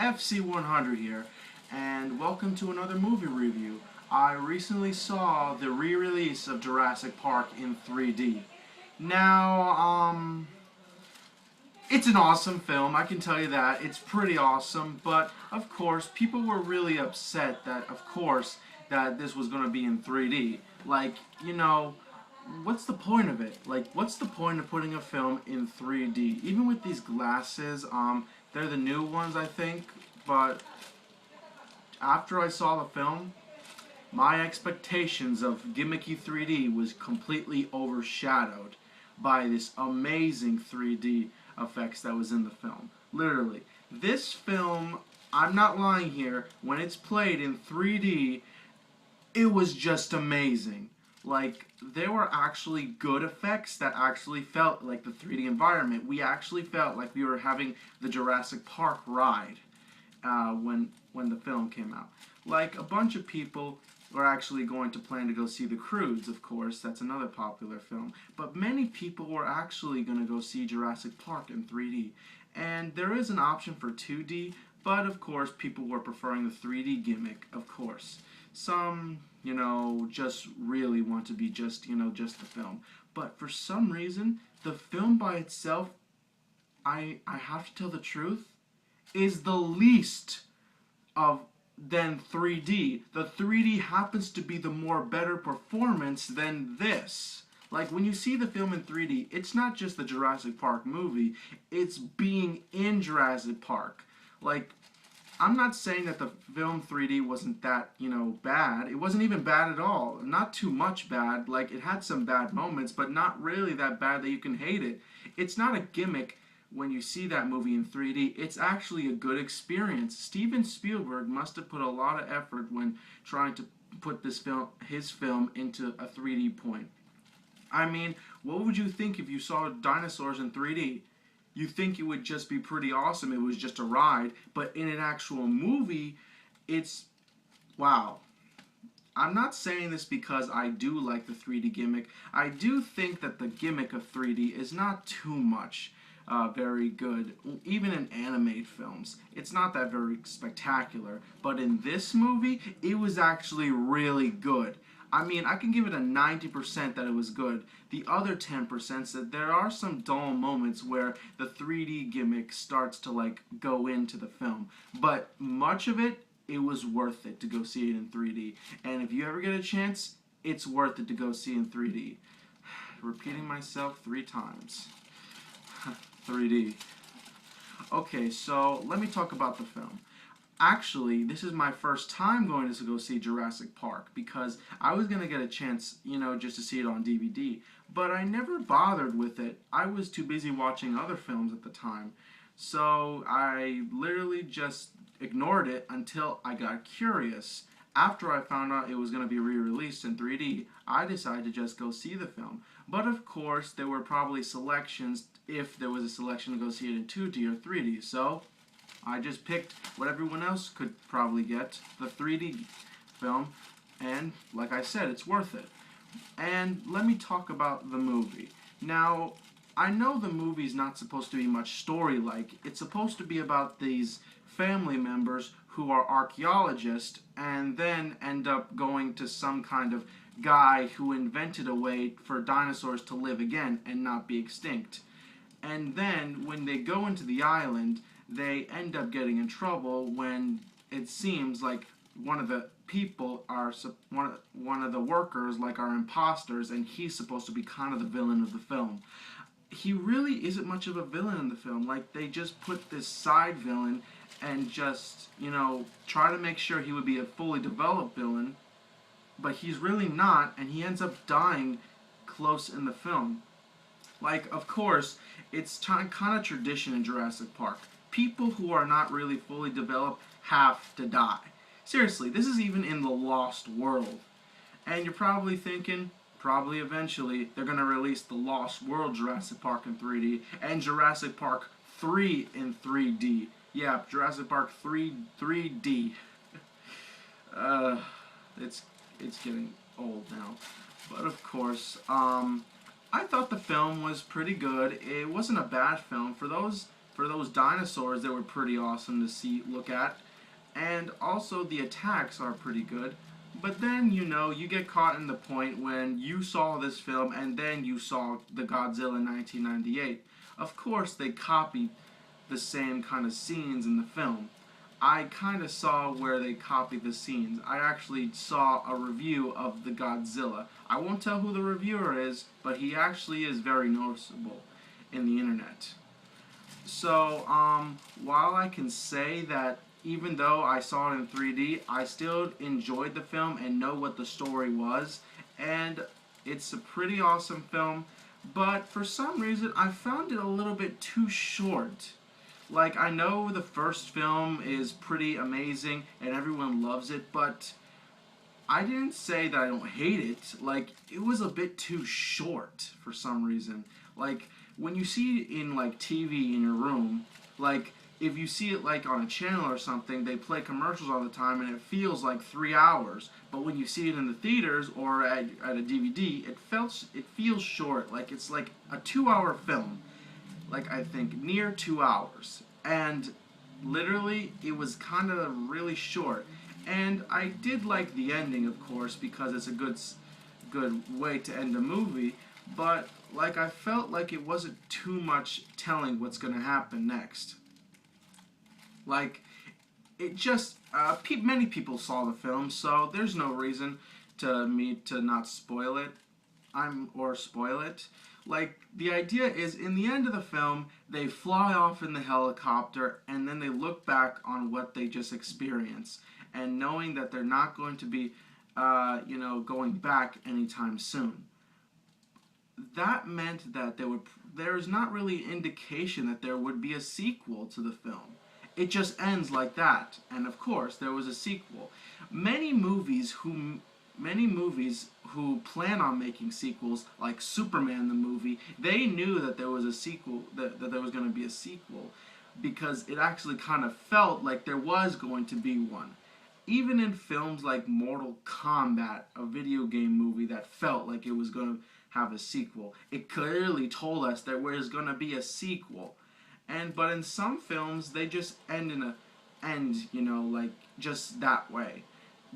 FC100 here, and welcome to another movie review. I recently saw the re-release of Jurassic Park in 3D. Now, it's an awesome film, I can tell you that. It's pretty awesome, but of course, people were really upset that, that this was going to be in 3D. Like, what's the point of it? Like, what's the point of putting a film in 3D? Even with these glasses, they're the new ones, I think, but after I saw the film, my expectations of gimmicky 3D was completely overshadowed by this amazing 3D effects that was in the film. Literally. This film, I'm not lying here, when it's played in 3D, it was just amazing. Like, there were actually good effects that actually felt like the 3D environment. We actually felt like we were having the Jurassic Park ride when the film came out. Like, a bunch of people were actually going to plan to go see The Croods, of course. That's another popular film. But many people were actually going to go see Jurassic Park in 3D. And there is an option for 2D, but of course people were preferring the 3D gimmick, of course. Some, just really want to be just the film. But for some reason, the film by itself, I have to tell the truth, is the least of than 3D. The 3D happens to be the more better performance than this. Like, when you see the film in 3D, it's not just the Jurassic Park movie, it's being in Jurassic Park. Like, I'm not saying that the film 3D wasn't that, bad. It wasn't even bad at all. Not too much bad. Like, it had some bad moments, but not really that bad that you can hate it. It's not a gimmick when you see that movie in 3D. It's actually a good experience. Steven Spielberg must have put a lot of effort when trying to put his film into a 3D point. I mean, what would you think if you saw dinosaurs in 3D? You think it would just be pretty awesome, it was just a ride, but in an actual movie, it's, wow. I'm not saying this because I do like the 3D gimmick. I do think that the gimmick of 3D is not too much very good, even in animated films. It's not that very spectacular, but in this movie, it was actually really good. I mean, I can give it a 90% that it was good. The other 10% said there are some dull moments where the 3D gimmick starts to, go into the film. But much of it, it was worth it to go see it in 3D. And if you ever get a chance, it's worth it to go see in 3D. Repeating myself 3 times. 3D. Okay, so let me talk about the film. Actually, this is my first time going to go see Jurassic Park because I was going to get a chance, just to see it on DVD. But I never bothered with it. I was too busy watching other films at the time. So I literally just ignored it until I got curious. After I found out it was going to be re-released in 3D, I decided to just go see the film. But of course, there were probably selections, if there was a selection to go see it in 2D or 3D. So I just picked what everyone else could probably get, the 3D film, and like I said, it's worth it. And let me talk about the movie. Now, I know the movie's not supposed to be much story-like. It's supposed to be about these family members who are archaeologists and then end up going to some kind of guy who invented a way for dinosaurs to live again and not be extinct. And then, when they go into the island, they end up getting in trouble when it seems like one of the people are one of the workers are imposters, and he's supposed to be kind of the villain of the film. He really isn't much of a villain in the film. Like, they just put this side villain and just, try to make sure he would be a fully developed villain, but he's really not, and he ends up dying close in the film. Like, of course, it's kind of tradition in Jurassic Park. People who are not really fully developed have to die. Seriously, this is even in the Lost World. And you're probably thinking, probably eventually, they're going to release the Lost World Jurassic Park in 3D and Jurassic Park 3 in 3D. Yeah, Jurassic Park 3D. It's getting old now. But of course, I thought the film was pretty good. It wasn't a bad film. For those for those dinosaurs, they were pretty awesome to look at. And also the attacks are pretty good. But then, you get caught in the point when you saw this film and then you saw the Godzilla in 1998. Of course, they copied the same kind of scenes in the film. I kind of saw where they copied the scenes. I actually saw a review of the Godzilla. I won't tell who the reviewer is, but he actually is very noticeable in the internet. So, while I can say that even though I saw it in 3D, I still enjoyed the film and know what the story was. And it's a pretty awesome film, but for some reason I found it a little bit too short. Like, I know the first film is pretty amazing and everyone loves it, but I didn't say that I don't hate it. Like, it was a bit too short for some reason. Like, when you see it in, like, TV in your room, like, if you see it, like, on a channel or something, they play commercials all the time and it feels like 3 hours. But when you see it in the theaters or at a DVD, it feels short. Like, it's like a 2-hour film. Like, I think near 2 hours, and literally it was kind of really short. And I did like the ending, of course, because it's a good way to end a movie, but like, I felt like it wasn't too much telling what's going to happen next. Like, it just many people saw the film, so there's no reason to me to not spoil it or spoil it. Like, the idea is, in the end of the film, they fly off in the helicopter, and then they look back on what they just experienced, and knowing that they're not going to be, going back anytime soon. That meant that there's not really indication that there would be a sequel to the film. It just ends like that, and of course, there was a sequel. Many movies who plan on making sequels, like Superman the movie, they knew that there was a sequel, that there was going to be a sequel, because it actually kind of felt like there was going to be one. Even in films like Mortal Kombat, a video game movie that felt like it was going to have a sequel, it clearly told us there was going to be a sequel. But in some films, they just end like just that way.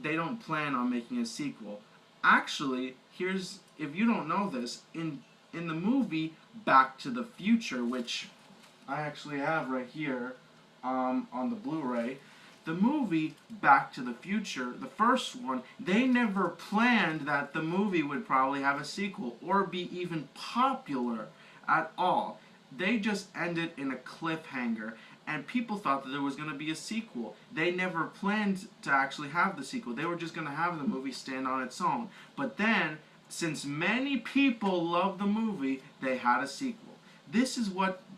They don't plan on making a sequel. Actually, if you don't know this, in the movie Back to the Future, which I actually have right here on the Blu-ray, the movie Back to the Future, the first one, they never planned that the movie would probably have a sequel or be even popular at all. They just ended in a cliffhanger, and people thought that there was going to be a sequel. They never planned to actually have the sequel. They were just going to have the movie stand on its own. But then, since many people loved the movie, they had a sequel.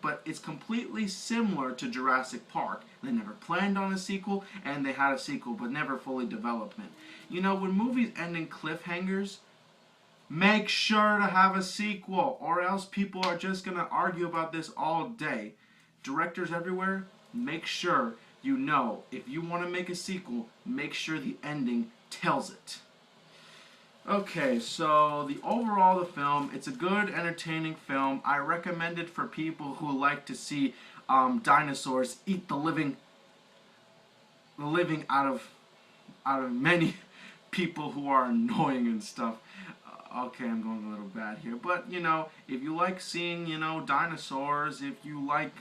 But it's completely similar to Jurassic Park. They never planned on a sequel, and they had a sequel, but never fully development. When movies end in cliffhangers, make sure to have a sequel, or else people are just going to argue about this all day. Directors everywhere, make sure if you want to make a sequel, make sure the ending tells it. Okay, so the film, it's a good, entertaining film. I recommend it for people who like to see dinosaurs eat the living out of many people who are annoying and stuff. Okay, I'm going a little bad here, but if you like seeing dinosaurs, if you like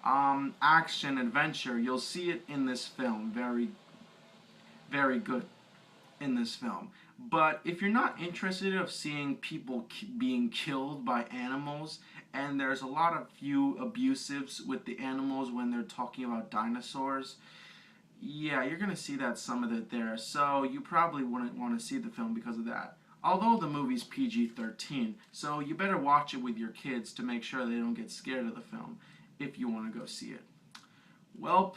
action adventure, you'll see it in this film. Very, very good in this film. But if you're not interested in seeing people being killed by animals, and there's a lot of few abusives with the animals when they're talking about dinosaurs, yeah, you're gonna see some of it there. So you probably wouldn't want to see the film because of that. Although the movie's PG-13, so you better watch it with your kids to make sure they don't get scared of the film if you want to go see it. Well,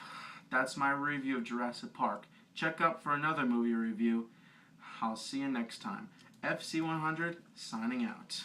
that's my review of Jurassic Park. Check up for another movie review. I'll see you next time. FC100 signing out.